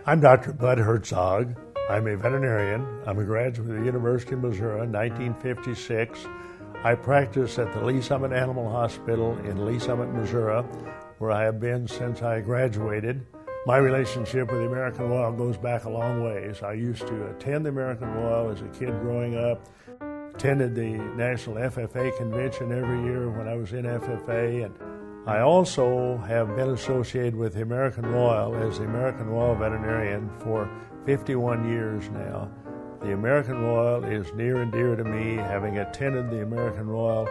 I'm Dr. Bud Hertzog. I'm a veterinarian. I'm a graduate of the University of Missouri in 1956. I practice at the Lee Summit Animal Hospital in Lee Summit, Missouri, where I have been since I graduated. My relationship with the American Royal goes back a long ways. I used to attend the American Royal as a kid growing up, attended the National FFA convention every year when I was in FFA, and I also have been associated with the American Royal as the American Royal veterinarian for 51 years now. The American Royal is near and dear to me, having attended the American Royal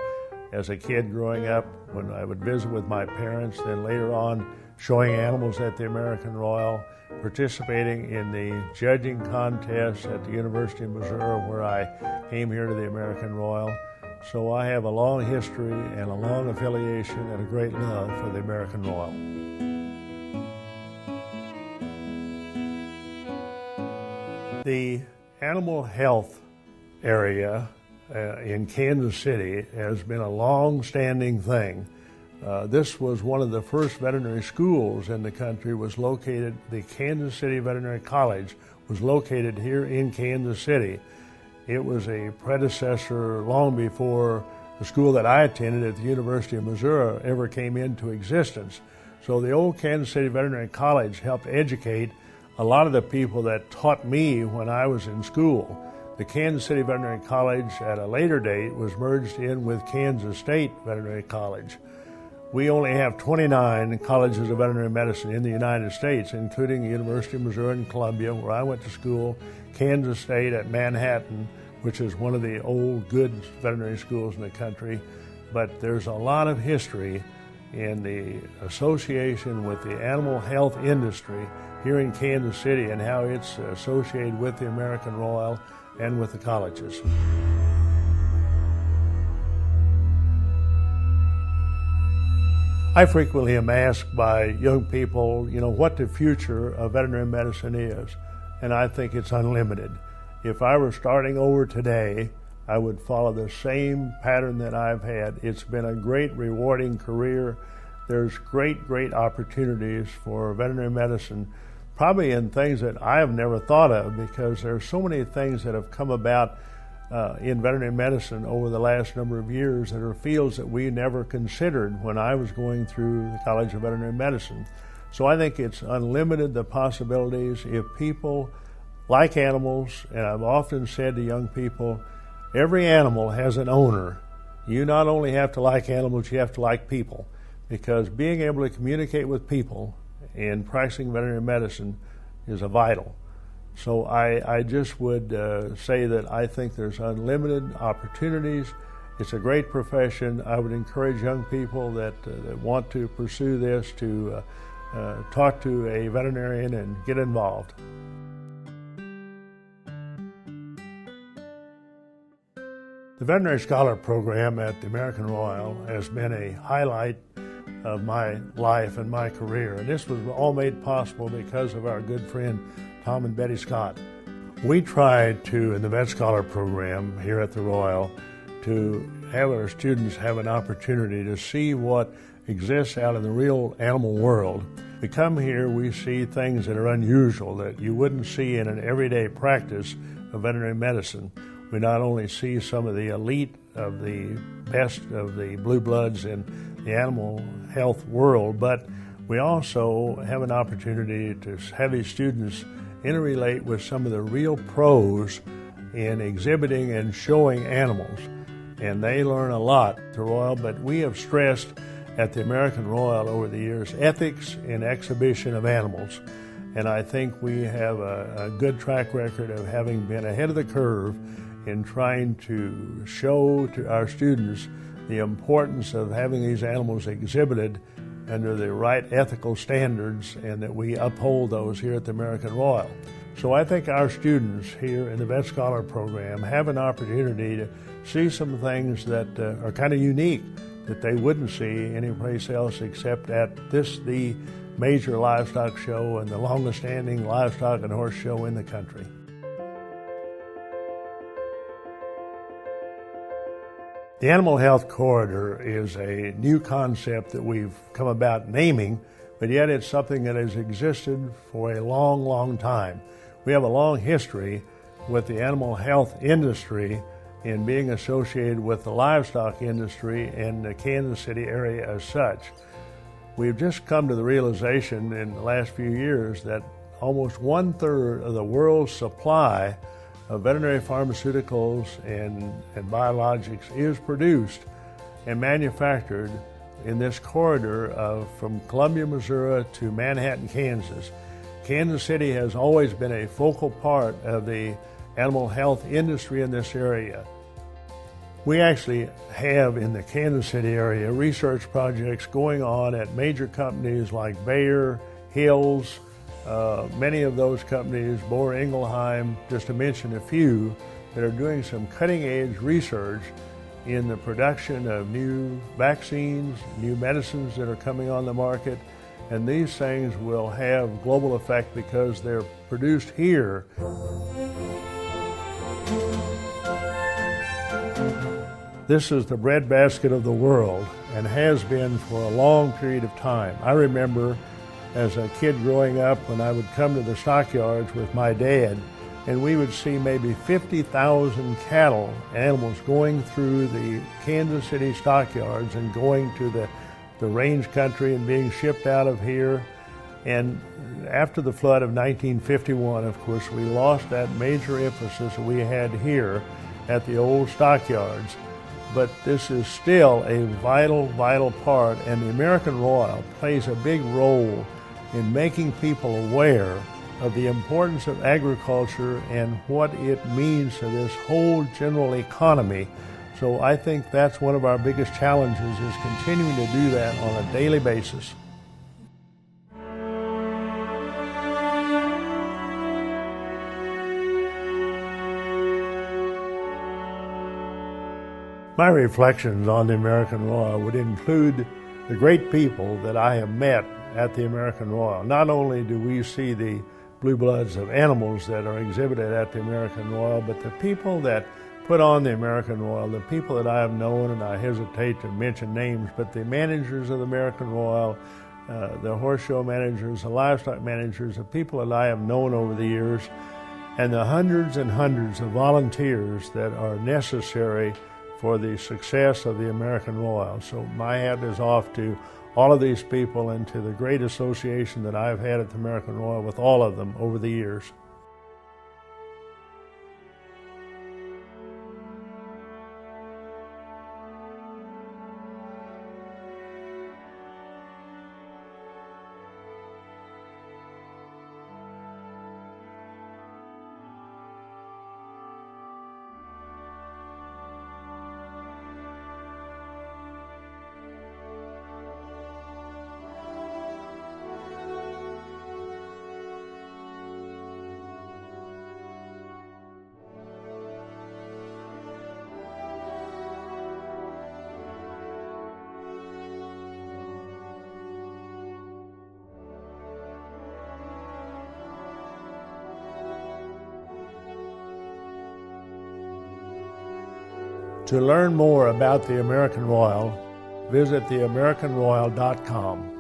as a kid growing up when I would visit with my parents, then later on showing animals at the American Royal, participating in the judging contest at the University of Missouri where I came here to the American Royal. So I have a long history and a long affiliation and a great love for the American Royal. The animal health area in Kansas City has been a long-standing thing. This was one of the first veterinary schools in the country. The Kansas City Veterinary College was located here in Kansas City. It was a predecessor long before the school that I attended at the University of Missouri ever came into existence. So the old Kansas City Veterinary College helped educate a lot of the people that taught me when I was in school. The Kansas City Veterinary College at a later date was merged in with Kansas State Veterinary College. We only have 29 colleges of veterinary medicine in the United States, including the University of Missouri and Columbia, where I went to school, Kansas State at Manhattan, which is one of the old good veterinary schools in the country. But there's a lot of history in the association with the animal health industry here in Kansas City and how it's associated with the American Royal and with the colleges. I frequently am asked by young people, what the future of veterinary medicine is, and I think it's unlimited. If I were starting over today, I would follow the same pattern that I've had. It's been a great, rewarding career. There's great opportunities for veterinary medicine, probably in things that I have never thought of, because there are so many things that have come about in veterinary medicine over the last number of years that are fields that we never considered when I was going through the College of Veterinary Medicine. So I think it's unlimited, the possibilities, if people like animals, and I've often said to young people, every animal has an owner. You not only have to like animals, you have to like people, because being able to communicate with people in practicing veterinary medicine is a vital. So I just would say that I think there's unlimited opportunities. It's a great profession. I would encourage young people that want to pursue this to talk to a veterinarian and get involved. The Veterinary Scholar Program at the American Royal has been a highlight of my life and my career, and this was all made possible because of our good friend Tom and Betty Scott. We tried to, in the Vet Scholar Program here at the Royal, to have our students have an opportunity to see what exists out in the real animal world. We come here, we see things that are unusual that you wouldn't see in an everyday practice of veterinary medicine. We not only see some of the elite of the best of the blue bloods in the animal health world, but we also have an opportunity to have these students interrelate with some of the real pros in exhibiting and showing animals. And they learn a lot at the Royal, but we have stressed at the American Royal over the years ethics in exhibition of animals. And I think we have a good track record of having been ahead of the curve in trying to show to our students the importance of having these animals exhibited under the right ethical standards, and that we uphold those here at the American Royal. So I think our students here in the Vet Scholar Program have an opportunity to see some things that are kind of unique that they wouldn't see anyplace else except at the major livestock show and the longest standing livestock and horse show in the country. The Animal Health Corridor is a new concept that we've come about naming but yet it's something that has existed for a long, long time. We have a long history with the animal health industry in being associated with the livestock industry in the Kansas City area as such. We've just come to the realization in the last few years that almost 1/3 of the world's supply of veterinary pharmaceuticals and biologics is produced and manufactured in this corridor from Columbia, Missouri to Manhattan, Kansas. Kansas City has always been a focal part of the animal health industry in this area. We actually have in the Kansas City area research projects going on at major companies like Bayer, Hills, many of those companies, Boehringer Ingelheim, just to mention a few, that are doing some cutting-edge research in the production of new vaccines, new medicines that are coming on the market, and these things will have global effect because they're produced here. This is the breadbasket of the world and has been for a long period of time. I remember as a kid growing up when I would come to the stockyards with my dad, and we would see maybe 50,000 cattle, animals going through the Kansas City stockyards and going to the range country and being shipped out of here. And after the flood of 1951, of course, we lost that major emphasis we had here at the old stockyards. But this is still a vital, vital part, and the American Royal plays a big role in making people aware of the importance of agriculture and what it means to this whole general economy. So I think that's one of our biggest challenges, is continuing to do that on a daily basis. My reflections on the American Royal would include the great people that I have met at the American Royal. Not only do we see the blue bloods of animals that are exhibited at the American Royal, but the people that put on the American Royal, the people that I have known, and I hesitate to mention names, but the managers of the American Royal, the horse show managers, the livestock managers, the people that I have known over the years, and the hundreds and hundreds of volunteers that are necessary for the success of the American Royal. So my hat is off to all of these people and to the great association that I've had at the American Royal with all of them over the years. To learn more about the American Royal, visit theamericanroyal.com.